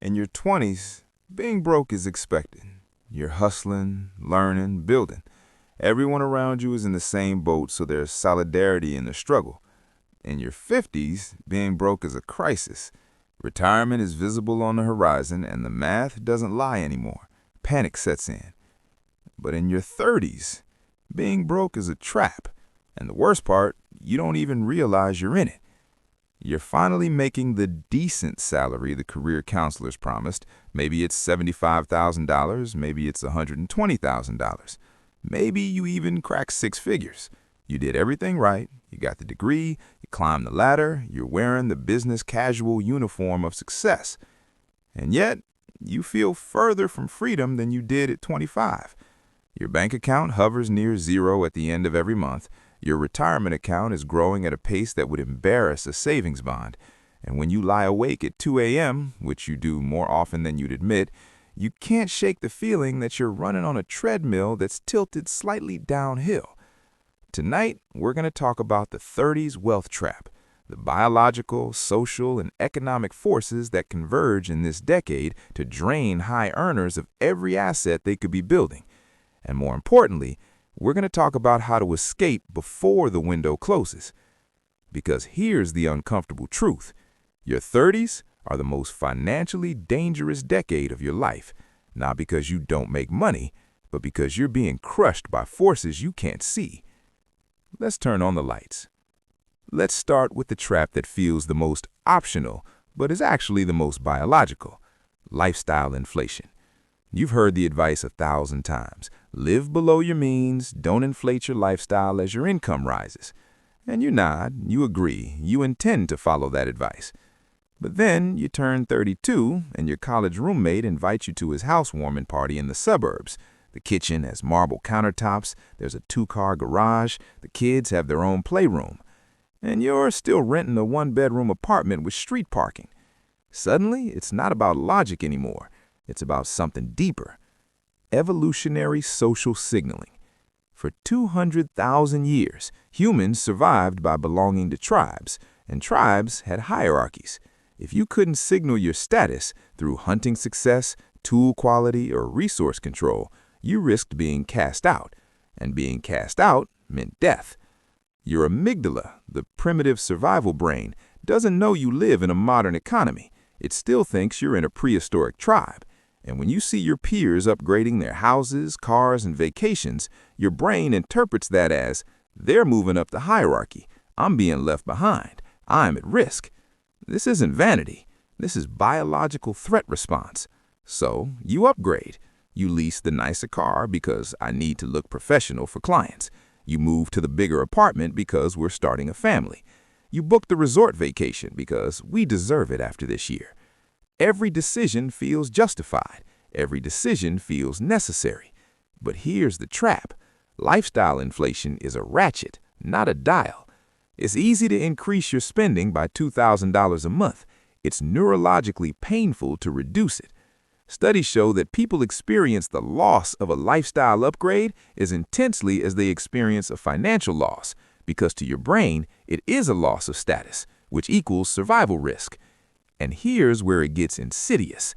In your 20s, being broke is expected. You're hustling, learning, building. Everyone around you is in the same boat, so there's solidarity in the struggle. In your 50s, being broke is a crisis. Retirement is visible on the horizon, and the math doesn't lie anymore. Panic sets in. But in your 30s, being broke is a trap. And the worst part, you don't even realize you're in it. You're finally making the decent salary the career counselors promised. Maybe it's $75,000, maybe it's $120,000. Maybe you even cracked six figures. You did everything right, you got the degree, you climbed the ladder, you're wearing the business casual uniform of success. And yet, you feel further from freedom than you did at 25. Your bank account hovers near zero at the end of every month. Your retirement account is growing at a pace that would embarrass a savings bond. And when you lie awake at 2 a.m., which you do more often than you'd admit, you can't shake the feeling that you're running on a treadmill that's tilted slightly downhill. Tonight, we're going to talk about the 30s wealth trap, the biological, social, and economic forces that converge in this decade to drain high earners of every asset they could be building. And more importantly, we're going to talk about how to escape before the window closes. Because here's the uncomfortable truth. Your 30s are the most financially dangerous decade of your life, not because you don't make money, but because you're being crushed by forces you can't see. Let's turn on the lights. Let's start with the trap that feels the most optional, but is actually the most biological: lifestyle inflation. You've heard the advice 1,000 times. Live below your means, don't inflate your lifestyle as your income rises. And you nod, you agree, you intend to follow that advice. But then you turn 32 and your college roommate invites you to his housewarming party in the suburbs. The kitchen has marble countertops, there's a 2-car garage, the kids have their own playroom. And you're still renting a 1-bedroom apartment with street parking. Suddenly, it's not about logic anymore. It's about something deeper: evolutionary social signaling. For 200,000 years, humans survived by belonging to tribes, and tribes had hierarchies. If you couldn't signal your status through hunting success, tool quality, or resource control, you risked being cast out, and being cast out meant death. Your amygdala, the primitive survival brain, doesn't know you live in a modern economy. It still thinks you're in a prehistoric tribe. And when you see your peers upgrading their houses, cars, and vacations, your brain interprets that as, they're moving up the hierarchy. I'm being left behind. I'm at risk. This isn't vanity. This is biological threat response. So you upgrade. You lease the nicer car because I need to look professional for clients. You move to the bigger apartment because we're starting a family. You book the resort vacation because we deserve it after this year. Every decision feels justified. Every decision feels necessary. But here's the trap. Lifestyle inflation is a ratchet, not a dial. It's easy to increase your spending by $2,000 a month. It's neurologically painful to reduce it. Studies show that people experience the loss of a lifestyle upgrade as intensely as they experience a financial loss, because to your brain, it is a loss of status, which equals survival risk. And here's where it gets insidious.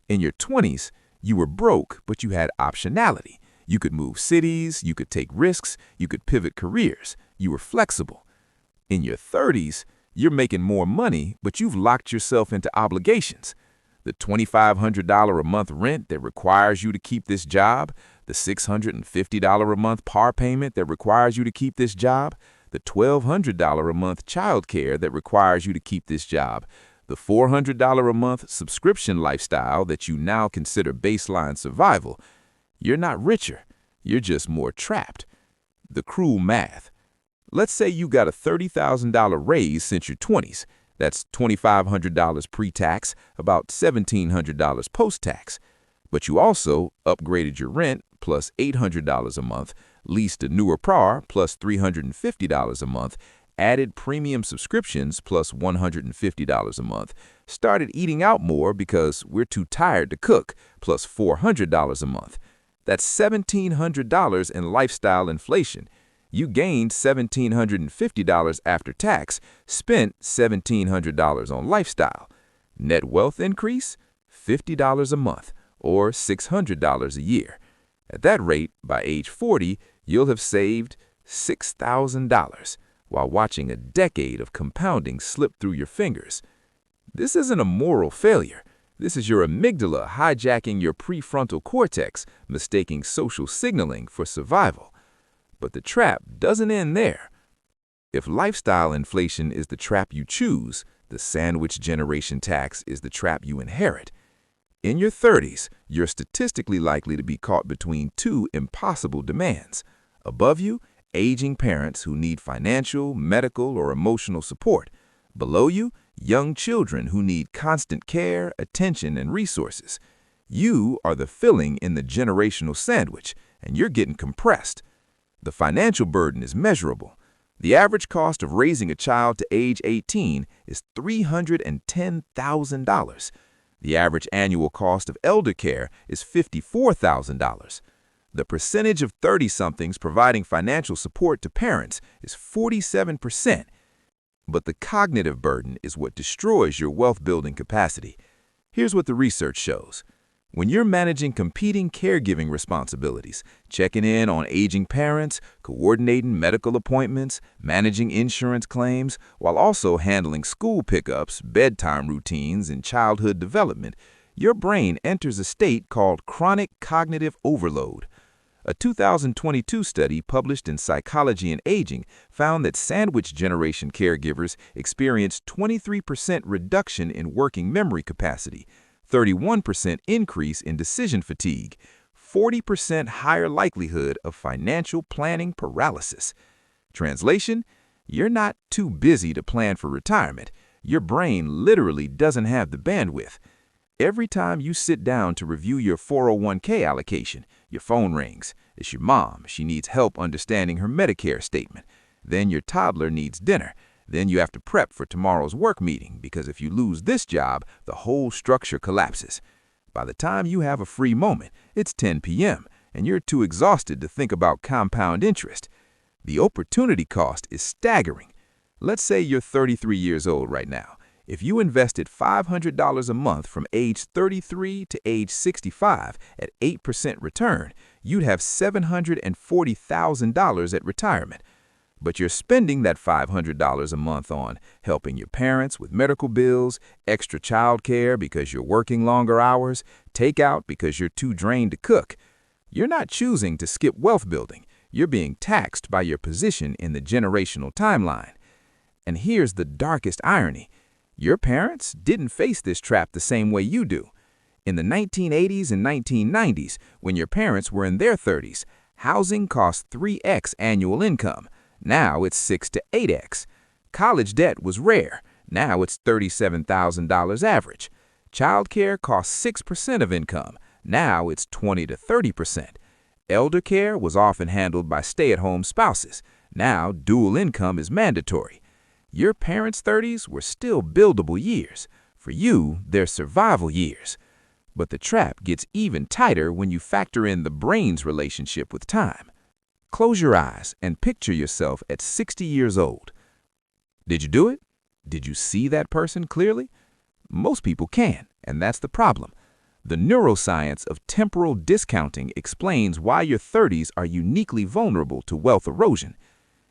In your 20s, you were broke, but you had optionality. You could move cities, you could take risks, you could pivot careers. You were flexible. In your 30s, you're making more money, but you've locked yourself into obligations. The $2,500 a month rent that requires you to keep this job, the $650 a month par payment that requires you to keep this job, the $1,200 a month childcare that requires you to keep this job, the $400 a month subscription lifestyle that you now consider baseline survival. You're not richer, you're just more trapped. The cruel math. Let's say you got a $30,000 raise since your 20s. That's $2,500 pre-tax, about $1,700 post-tax. But you also upgraded your rent plus $800 a month, leased a newer car plus $350 a month, added premium subscriptions plus $150 a month, started eating out more because we're too tired to cook plus $400 a month. That's $1,700 in lifestyle inflation. You gained $1,750 after tax, spent $1,700 on lifestyle. Net wealth increase? $50 a month, or $600 a year. At that rate, by age 40, you'll have saved $6,000 while watching a decade of compounding slip through your fingers. This isn't a moral failure. This is your amygdala hijacking your prefrontal cortex, mistaking social signaling for survival. But the trap doesn't end there. If lifestyle inflation is the trap you choose, the sandwich generation tax is the trap you inherit. In your 30s, you're statistically likely to be caught between two impossible demands. Above you, aging parents who need financial, medical, or emotional support. Below you, young children who need constant care, attention, and resources. You are the filling in the generational sandwich, and you're getting compressed. The financial burden is measurable. The average cost of raising a child to age 18 is $310,000. The average annual cost of elder care is $54,000. The percentage of 30-somethings providing financial support to parents is 47%. But the cognitive burden is what destroys your wealth-building capacity. Here's what the research shows. When you're managing competing caregiving responsibilities, checking in on aging parents, coordinating medical appointments, managing insurance claims, while also handling school pickups, bedtime routines, and childhood development, your brain enters a state called chronic cognitive overload. A 2022 study published in Psychology and Aging found that sandwich generation caregivers experienced 23% reduction in working memory capacity, 31% increase in decision fatigue, 40% higher likelihood of financial planning paralysis. Translation: you're not too busy to plan for retirement. Your brain literally doesn't have the bandwidth. Every time you sit down to review your 401k allocation, your phone rings. It's your mom. She needs help understanding her Medicare statement. Then your toddler needs dinner. Then you have to prep for tomorrow's work meeting because if you lose this job, the whole structure collapses. By the time you have a free moment, it's 10 p.m. and you're too exhausted to think about compound interest. The opportunity cost is staggering. Let's say you're 33 years old right now. If you invested $500 a month from age 33 to age 65 at 8% return, you'd have $740,000 at retirement. But you're spending that $500 a month on helping your parents with medical bills, extra child care because you're working longer hours, takeout because you're too drained to cook. You're not choosing to skip wealth building. You're being taxed by your position in the generational timeline. And here's the darkest irony. Your parents didn't face this trap the same way you do. In the 1980s and 1990s, when your parents were in their 30s, housing cost 3x annual income. Now it's 6 to 8x. College debt was rare. Now it's $37,000 average. Childcare costs 6% of income. Now it's 20 to 30%. Elder care was often handled by stay-at-home spouses. Now dual income is mandatory. Your parents' 30s were still buildable years. For you, they're survival years. But the trap gets even tighter when you factor in the brain's relationship with time. Close your eyes and picture yourself at 60 years old. Did you do it? Did you see that person clearly? Most people can, and that's the problem. The neuroscience of temporal discounting explains why your 30s are uniquely vulnerable to wealth erosion.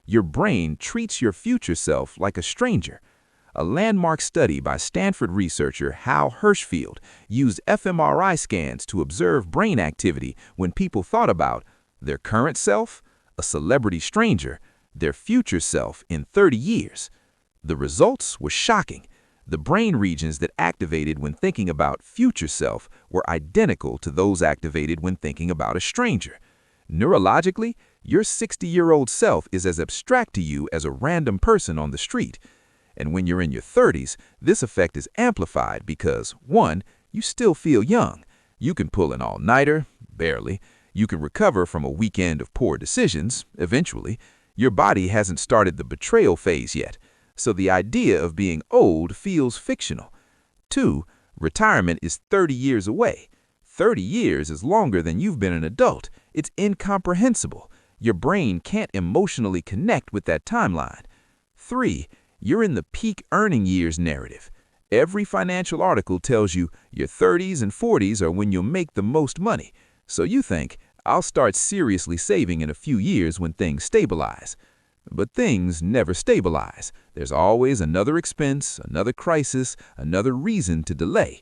Your brain treats your future self like a stranger. A landmark study by Stanford researcher Hal Hershfield used fMRI scans to observe brain activity when people thought about their current self, a celebrity stranger, their future self in 30 years. The results were shocking. The brain regions that activated when thinking about future self were identical to those activated when thinking about a stranger. Neurologically, your 60-year-old self is as abstract to you as a random person on the street. And when you're in your 30s, this effect is amplified because, 1, you still feel young. You can pull an all-nighter, barely. You can recover from a weekend of poor decisions, eventually. Your body hasn't started the betrayal phase yet, so the idea of being old feels fictional. 2, retirement is 30 years away. 30 years is longer than you've been an adult. It's incomprehensible. Your brain can't emotionally connect with that timeline. 3, you're in the peak earning years narrative. Every financial article tells you your 30s and 40s are when you'll make the most money. So you think, I'll start seriously saving in a few years when things stabilize. But things never stabilize. There's always another expense, another crisis, another reason to delay.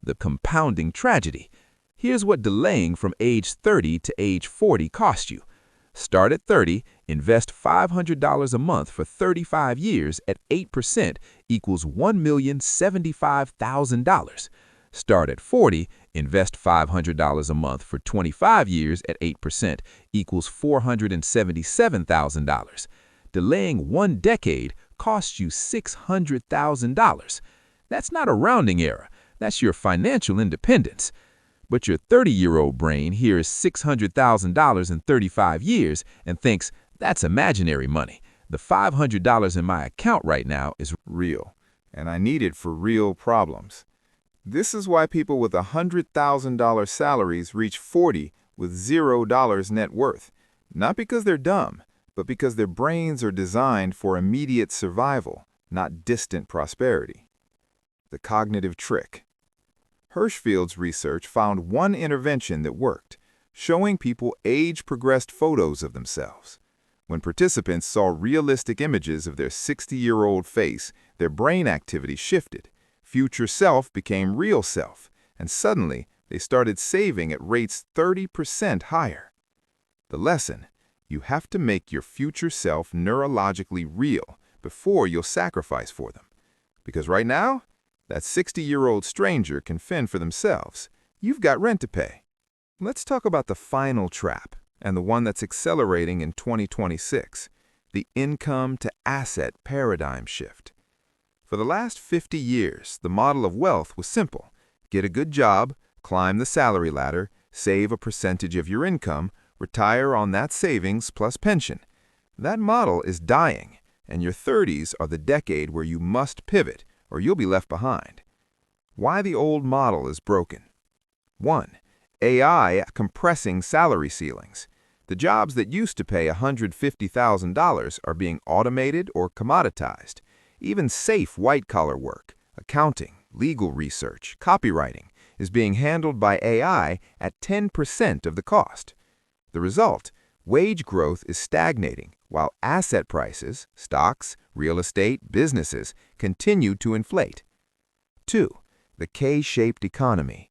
The compounding tragedy. Here's what delaying from age 30 to age 40 costs you. Start at 30, invest $500 a month for 35 years at 8% equals $1,075,000. Start at 40, invest $500 a month for 25 years at 8% equals $477,000. Delaying 1 decade costs you $600,000. That's not a rounding error. That's your financial independence. But your 30-year-old brain hears $600,000 in 35 years and thinks, that's imaginary money. The $500 in my account right now is Real, and I need it for real problems. This is why people with $100,000 salaries reach 40 with $0 net worth. Not because they're dumb, but because their brains are designed for immediate survival, not distant prosperity. The cognitive trick. Hirschfield's research found one intervention that worked, showing people age-progressed photos of themselves. When participants saw realistic images of their 60-year-old face, their brain activity shifted. Future self became real self, and suddenly they started saving at rates 30% higher. The lesson: you have to make your future self neurologically real before you'll sacrifice for them. Because right now, that 60-year-old stranger can fend for themselves. You've got rent to pay. Let's talk about the final trap, and the one that's accelerating in 2026, the income-to-asset paradigm shift. For the last 50 years, the model of wealth was simple. Get a good job, climb the salary ladder, save a percentage of your income, retire on that savings plus pension. That model is dying, and your 30s are the decade where you must pivot, or you'll be left behind. Why the old model is broken. 1. AI compressing salary ceilings. The jobs that used to pay $150,000 are being automated or commoditized. Even safe white-collar work, accounting, legal research, copywriting, is being handled by AI at 10% of the cost. The result: wage growth is stagnating, while asset prices, stocks, real estate, businesses, continue to inflate. 2. The K-shaped economy.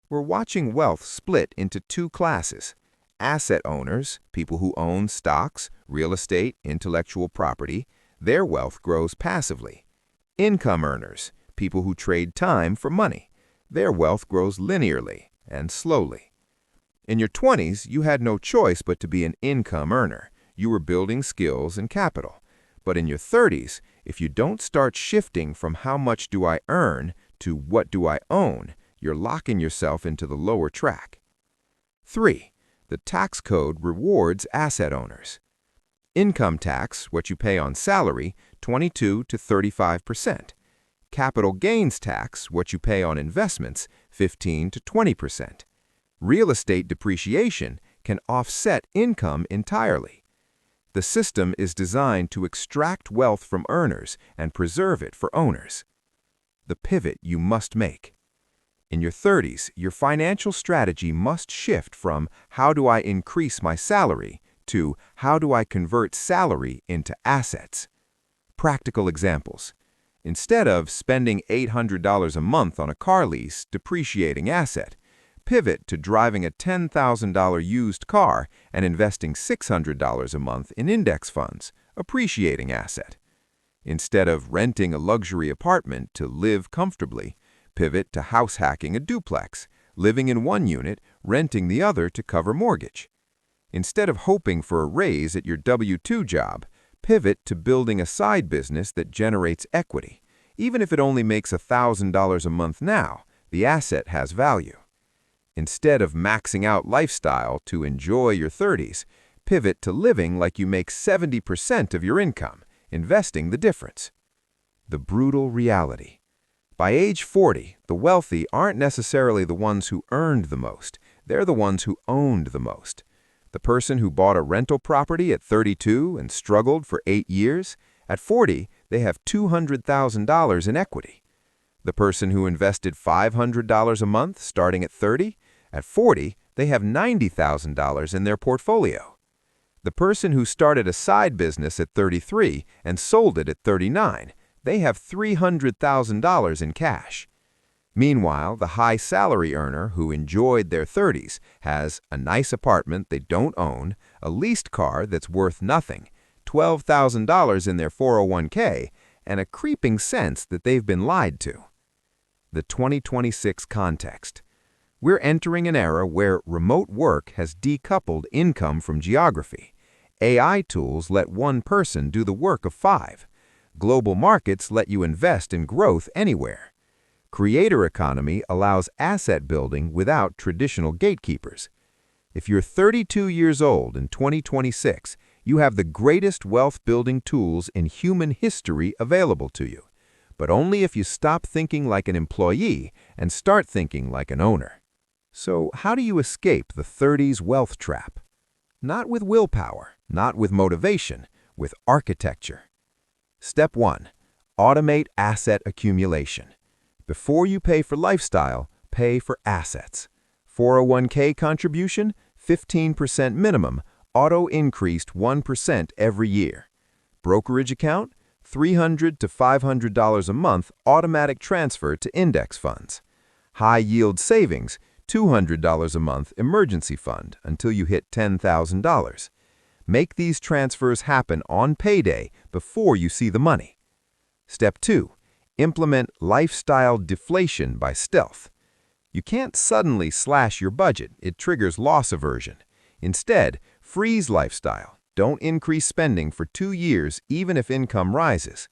We're watching wealth split into 2 classes: asset owners, people who own stocks, real estate, intellectual property. Their wealth grows passively. Income earners, people who trade time for money. Their wealth grows linearly and slowly. In your 20s, you had no choice but to be an income earner. You were building skills and capital. But in your 30s, if you don't start shifting from how much do I earn to what do I own, you're locking yourself into the lower track. 3. The tax code rewards asset owners. Income tax, what you pay on salary, 22 to 35%. Capital gains tax, what you pay on investments, 15 to 20%. Real estate depreciation can offset income entirely. The system is designed to extract wealth from earners and preserve it for owners. The pivot you must make. In your 30s, your financial strategy must shift from how do I increase my salary to how do I convert salary into assets. Practical examples. Instead of spending $800 a month on a car lease, depreciating asset, pivot to driving a $10,000 used car and investing $600 a month in index funds, appreciating asset. Instead of renting a luxury apartment to live comfortably, pivot to house hacking a duplex, living in one unit, renting the other to cover mortgage. Instead of hoping for a raise at your W-2 job, pivot to building a side business that generates equity. Even if it only makes $1,000 a month now, the asset has value. Instead of maxing out lifestyle to enjoy your 30s, pivot to living like you make 70% of your income, investing the difference. The brutal reality. By age 40, the wealthy aren't necessarily the ones who earned the most. They're the ones who owned the most. The person who bought a rental property at 32 and struggled for 8 years, at 40, they have $200,000 in equity. The person who invested $500 a month starting at 30, at 40, they have $90,000 in their portfolio. The person who started a side business at 33 and sold it at 39, they have $300,000 in cash. Meanwhile, the high salary earner who enjoyed their 30s has a nice apartment they don't own, a leased car that's worth nothing, $12,000 in their 401k, and a creeping sense that they've been lied to. The 2026 context. We're entering an era where remote work has decoupled income from geography. AI tools let one person do the work of 5. Global markets let you invest in growth anywhere. Creator economy allows asset building without traditional gatekeepers. If you're 32 years old in 2026, you have the greatest wealth-building tools in human history available to you, but only if you stop thinking like an employee and start thinking like an owner. So how do you escape the 30s wealth trap? Not with willpower, not with motivation, with architecture. Step 1. Automate asset accumulation. Before you pay for lifestyle, pay for assets. 401k contribution, 15% minimum, auto-increased 1% every year. Brokerage account, $300 to $500 a month automatic transfer to index funds. High-yield savings, $200 a month emergency fund until you hit $10,000. Make these transfers happen on payday before you see the money. Step 2. Implement lifestyle deflation by stealth. You can't suddenly slash your budget. It triggers loss aversion. Instead, freeze lifestyle. Don't increase spending for 2 years even if income rises.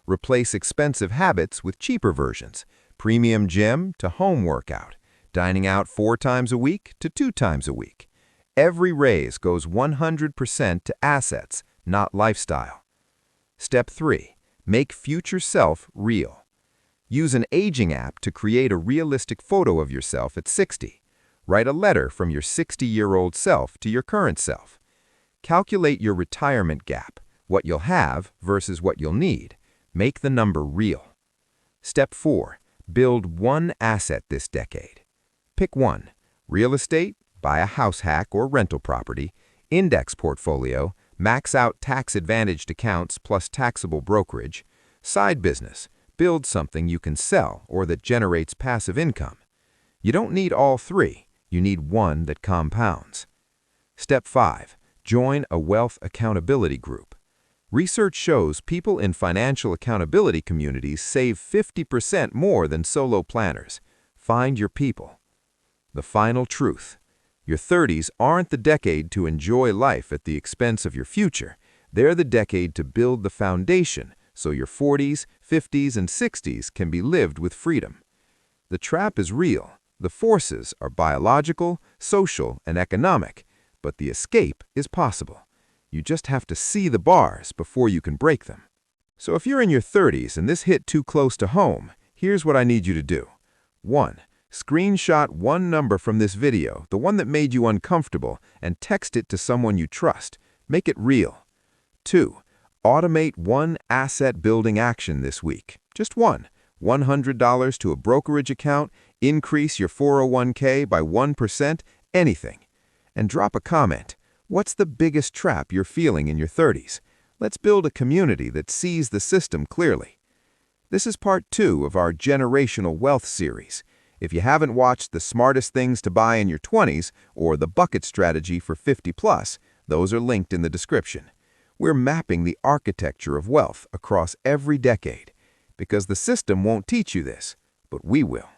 Replace expensive habits with cheaper versions. Premium gym to home workout. Dining out 4 times a week to 2 times a week. Every raise goes 100% to assets, not lifestyle. Step 3. Make future self real. Use an aging app to create a realistic photo of yourself at 60. Write a letter from your 60-year-old self to your current self. Calculate your retirement gap, what you'll have versus what you'll need. Make the number real. Step 4. Build one asset this decade. Pick one. Real estate, buy a house hack or rental property, index portfolio, max out tax-advantaged accounts plus taxable brokerage, side business, build something you can sell or that generates passive income. You don't need all 3, you need one that compounds. Step 5. Join a wealth accountability group. Research shows people in financial accountability communities save 50% more than solo planners. Find your people. The final truth. Your 30s aren't the decade to enjoy life at the expense of your future. They're the decade to build the foundation so your 40s, 50s, and 60s can be lived with freedom. The trap is real. The forces are biological, social, and economic, but the escape is possible. You just have to see the bars before you can break them. So if you're in your 30s and this hit too close to home, here's what I need you to do. 1. Screenshot one number from this video, the one that made you uncomfortable, and text it to someone you trust. Make it real. 2. Automate one asset-building action this week. Just one. $100 to a brokerage account, increase your 401k by 1%, anything. And drop a comment. What's the biggest trap you're feeling in your 30s? Let's build a community that sees the system clearly. This is part 2 of our Generational Wealth series. If you haven't watched The Smartest Things to Buy in Your 20s or The Bucket Strategy for 50+, those are linked in the description. We're mapping the architecture of wealth across every decade because the system won't teach you this, but we will.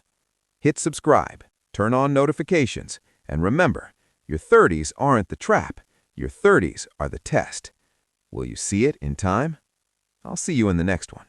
Hit subscribe, turn on notifications, and remember, your 30s aren't the trap. Your 30s are the test. Will you see it in time? I'll see you in the next one.